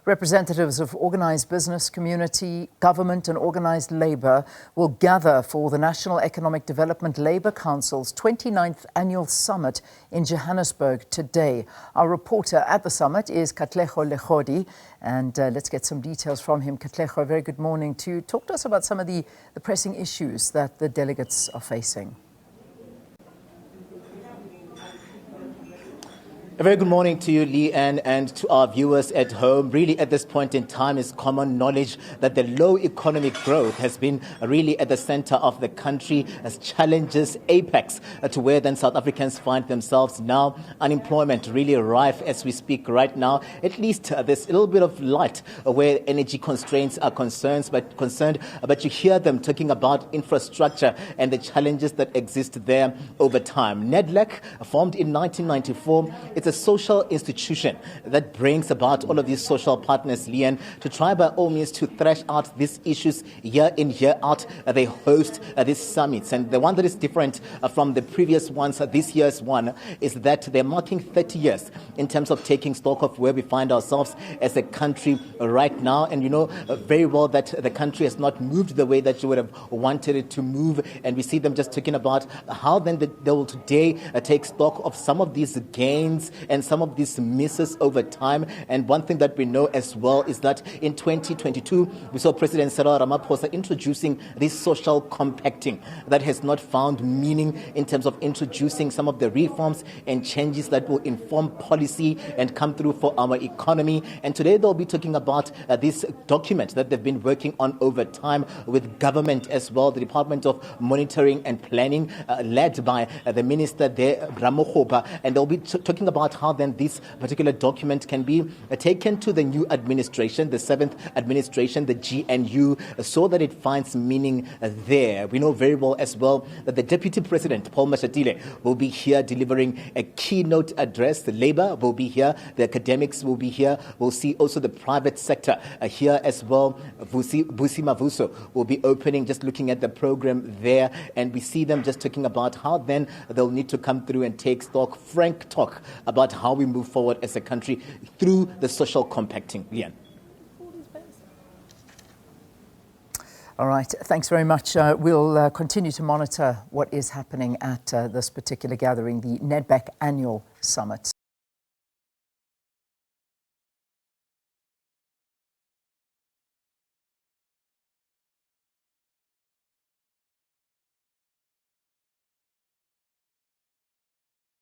Representatives of organised business community, government and organised labour will gather for the National Economic Development Labour Council's 29th Annual Summit in Johannesburg today. Our reporter at the summit is Katlego Legodi, and let's get some details from him. Katlego, very good morning to you. Talk to us about some of the pressing issues that the delegates are facing. A very good morning to you, Leanne, and to our viewers at home. Really, at this point in time, it's common knowledge that the low economic growth has been really at the center of the country as challenges apex to where then South Africans find themselves now. Unemployment really rife as we speak right now. At least there's a little bit of light where energy constraints are concerned, but you hear them talking about infrastructure and the challenges that exist there over time. NEDLAC, formed in 1994, it's a social institution that brings about all of these social partners, Leanne, to try by all means to thrash out these issues year in, year out. They host these summits. And the one that is different from the previous ones, this year's one, is that they're marking 30 years in terms of taking stock of where we find ourselves as a country right now. And you know very well that the country has not moved the way that you would have wanted it to move. And we see them just talking about how then they will today take stock of some of these gains and some of these misses over time. And one thing that we know as well is that in 2022, we saw President Cyril Ramaphosa introducing this social compacting that has not found meaning in terms of introducing some of the reforms and changes that will inform policy and come through for our economy. And today they'll be talking about this document that they've been working on over time with government as well, the Department of Monitoring and Planning, led by the minister there, Ramokgopa. And they'll be talking about how then this particular document can be taken to the new administration, the 7th administration, the GNU, so that it finds meaning there. We know very well as well that the Deputy President, Paul Mashatile, will be here delivering a keynote address. The Labour will be here. The academics will be here. We'll see also the private sector here as well. Busi Mavuso will be opening, just looking at the program there. And we see them just talking about how then they'll need to come through and take stock, frank talk about how we move forward as a country through the social compacting. Leanne. All right, thanks very much. We'll continue to monitor what is happening at this particular gathering, the NEDLAC Annual Summit.